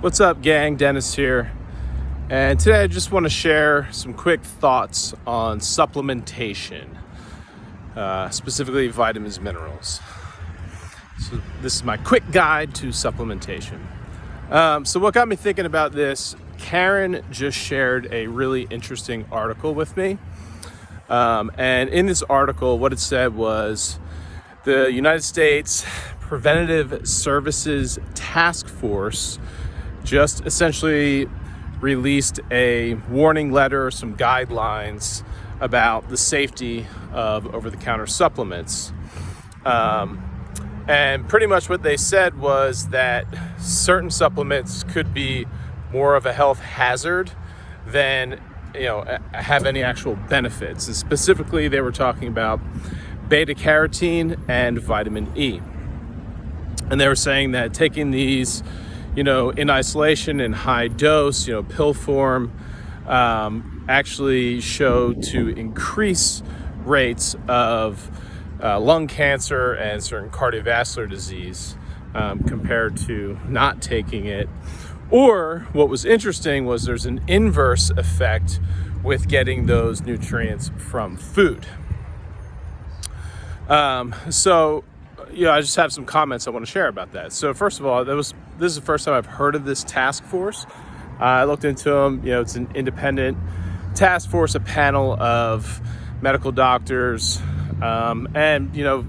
What's up, gang? Dennis here. And today I just want to share some quick thoughts on supplementation, specifically vitamins, minerals. So this is my quick guide to supplementation. So what got me thinking about this, Karen just shared a really interesting article with me. And in this article, what it said was the United States Preventative Services Task Force just essentially released a warning letter, some guidelines about the safety of over-the-counter supplements. And pretty much what they said was that certain supplements could be more of a health hazard than, have any actual benefits. And specifically, they were talking about beta carotene and vitamin E. And they were saying that taking these in isolation in high dose, pill form, actually show to increase rates of lung cancer and certain cardiovascular disease compared to not taking it. Or what was interesting was there's an inverse effect with getting those nutrients from food. I just have some comments I want to share about that. So first of all, this is the first time I've heard of this task force. I looked into them. It's an independent task force, a panel of medical doctors, and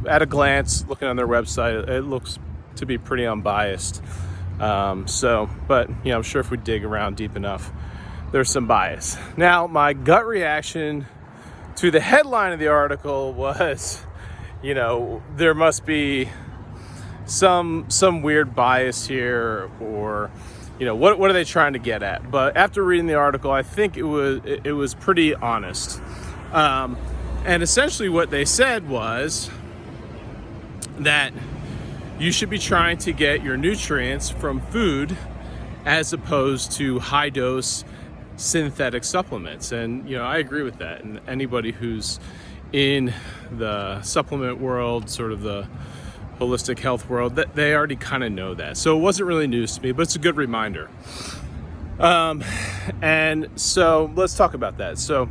at a glance, looking on their website, it looks to be pretty unbiased. But I'm sure if we dig around deep enough, there's some bias. Now, my gut reaction to the headline of the article was, there must be some weird bias here, or what are they trying to get at? But after reading the article, I think it was pretty honest. And essentially what they said was that you should be trying to get your nutrients from food as opposed to high dose synthetic supplements. And I agree with that. And anybody who's in the supplement world, sort of the holistic health world, that they already kind of know that. So it wasn't really news to me, but it's a good reminder. And so let's talk about that. So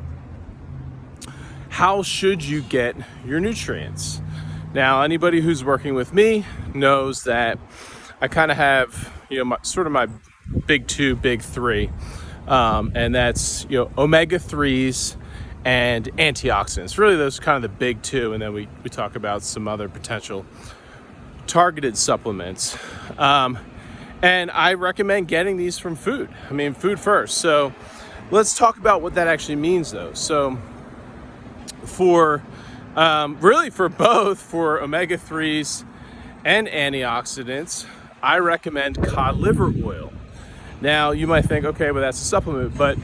how should you get your nutrients? Now, anybody who's working with me knows that I kind of have, my big two, big three. And that's, omega-3s and antioxidants. Really, those are kind of the big two. And then we talk about some other potential targeted supplements. And I recommend getting these from food. Food first. So let's talk about what that actually means, though. So for both, for omega-3s and antioxidants, I recommend cod liver oil. Now, you might think, okay, well, that's a supplement, but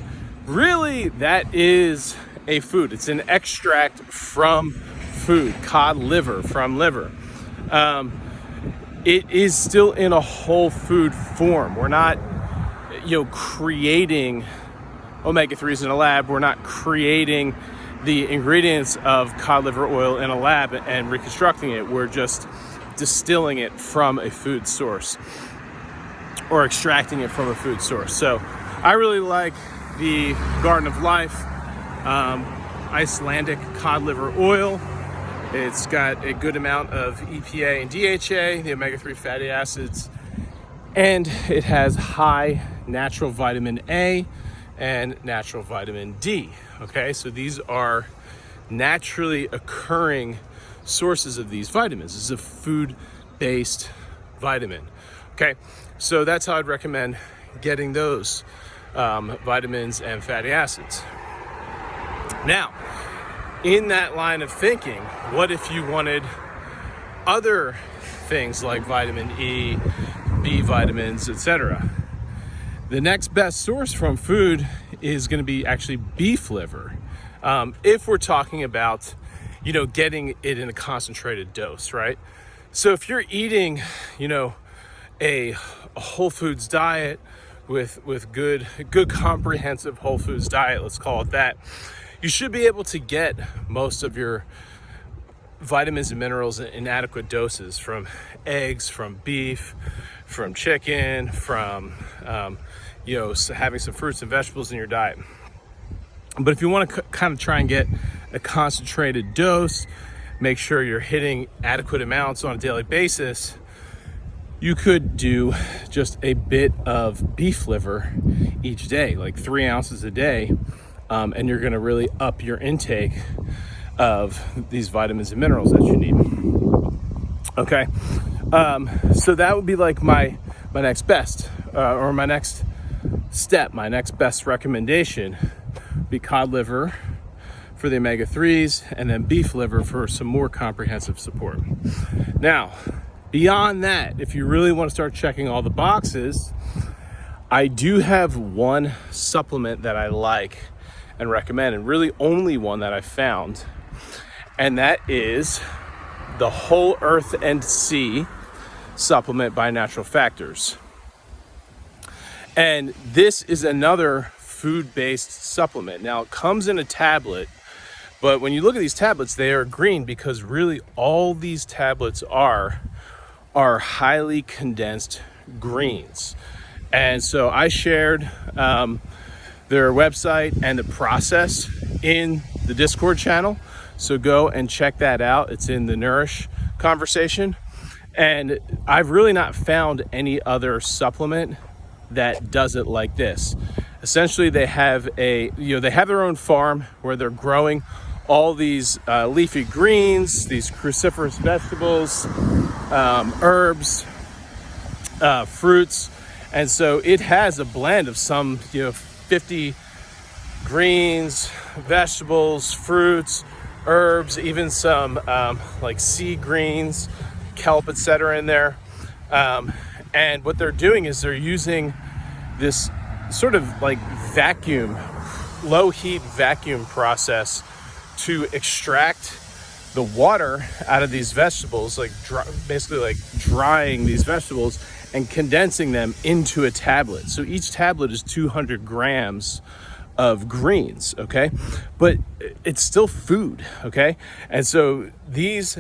really that is a food. It's an extract from food, cod liver from liver. It is still in a whole food form. We're not, creating omega-3s in a lab. We're not creating the ingredients of cod liver oil in a lab and reconstructing it. We're just distilling it from a food source or extracting it from a food source. So I really like the Garden of Life Icelandic cod liver oil. It's got a good amount of EPA and DHA, the omega-3 fatty acids, and it has high natural vitamin A and natural vitamin D. Okay, so these are naturally occurring sources of these vitamins. This is a food-based vitamin. Okay, so that's how I'd recommend getting those vitamins and fatty acids. Now, in that line of thinking, what if you wanted other things like vitamin E, B vitamins, etc.? The next best source from food is going to be actually beef liver. If we're talking about, getting it in a concentrated dose, right? So if you're eating, a whole foods diet with good comprehensive whole foods diet, let's call it that, you should be able to get most of your vitamins and minerals in adequate doses from eggs, from beef, from chicken, from having some fruits and vegetables in your diet. But if you want to kind of try and get a concentrated dose, make sure you're hitting adequate amounts on a daily basis, you could do just a bit of beef liver each day, like 3 ounces a day, and you're going to really up your intake of these vitamins and minerals that you need. Okay, so that would be like my next best, or my next step, my next best recommendation be cod liver for the omega-3s, and then beef liver for some more comprehensive support. Now, beyond that, if you really want to start checking all the boxes, I do have one supplement that I like and recommend, and really only one that I found, and that is the Whole Earth and Sea supplement by Natural Factors. And this is another food-based supplement. Now, it comes in a tablet, but when you look at these tablets, they are green because really all these tablets are highly condensed greens. And so I shared their website and the process in the Discord channel. So go and check that out. It's in the Nourish conversation. And I've really not found any other supplement that does it like this. Essentially, they have their own farm where they're growing all these leafy greens, these cruciferous vegetables, herbs, fruits, and so it has a blend of some 50 greens, vegetables, fruits, herbs, even some like sea greens, kelp, etc. in there. And what they're doing is they're using this sort of like low heat vacuum process to extract the water out of these vegetables, basically like drying these vegetables and condensing them into a tablet. So each tablet is 200 grams of greens, okay? But it's still food, okay? And so this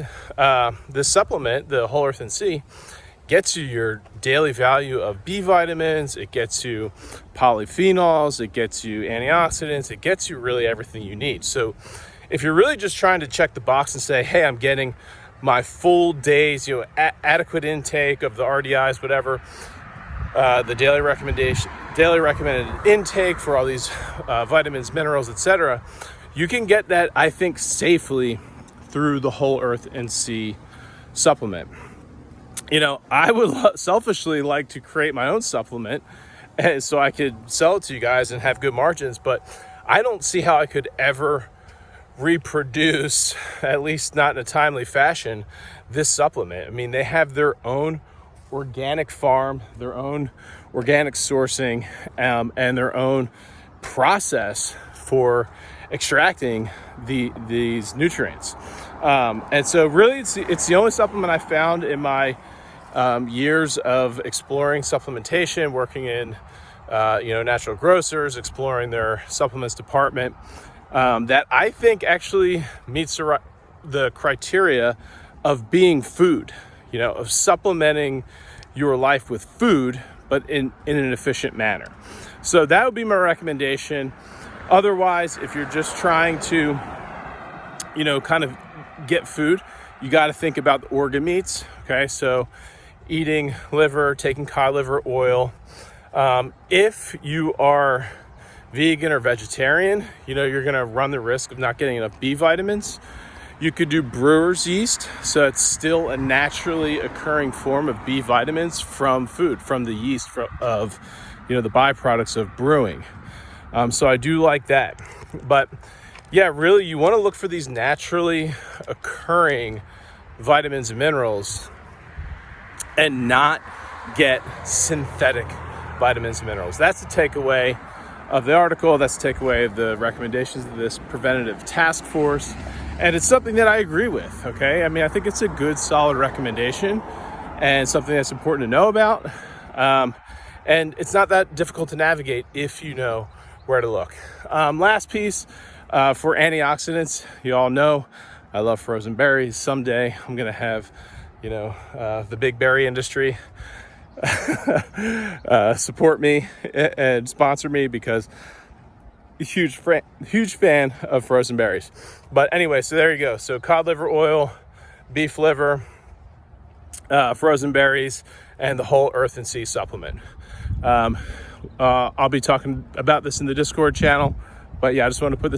supplement, the Whole Earth and Sea, gets you your daily value of B vitamins, it gets you polyphenols, it gets you antioxidants, it gets you really everything you need. So if you're really just trying to check the box and say, hey, I'm getting my full day's adequate intake of the RDIs, whatever, the daily recommended intake for all these vitamins, minerals, etc., you can get that, I think, safely through the Whole Earth and Sea supplement. I would selfishly like to create my own supplement so I could sell it to you guys and have good margins, but I don't see how I could ever reproduce, at least not in a timely fashion, this supplement. I mean, they have their own organic farm, their own organic sourcing, and their own process for extracting these nutrients. And so really it's the only supplement I found in my years of exploring supplementation, working in natural grocers, exploring their supplements department, that I think actually meets the criteria of being food, of supplementing your life with food, but in an efficient manner. So that would be my recommendation. Otherwise, if you're just trying to, kind of get food, you got to think about the organ meats. Okay, so eating liver, taking cod liver oil. If you are vegan or vegetarian, you're going to run the risk of not getting enough B vitamins. You could do brewer's yeast, so it's still a naturally occurring form of B vitamins from food, from the yeast of the byproducts of brewing. So I do like that. But yeah, really, you want to look for these naturally occurring vitamins and minerals and not get synthetic vitamins and minerals. That's the takeaway of the article. That's the takeaway of the recommendations of this preventative task force. And it's something that I agree with, okay? I mean, I think it's a good, solid recommendation and something that's important to know about. And it's not that difficult to navigate if you know where to look. Last piece, for antioxidants, you all know I love frozen berries. Someday I'm gonna have, the big berry industry support me and sponsor me, because huge fan of frozen berries. But anyway, so there you go. So cod liver oil, beef liver, frozen berries, and the whole earth and sea supplement. I'll be talking about this in the Discord channel, but yeah, I just want to put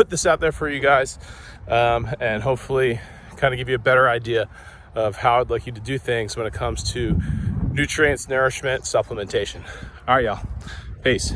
this out there for you guys, and hopefully kind of give you a better idea of how I'd like you to do things when it comes to nutrients, nourishment, supplementation. All right, y'all. Peace.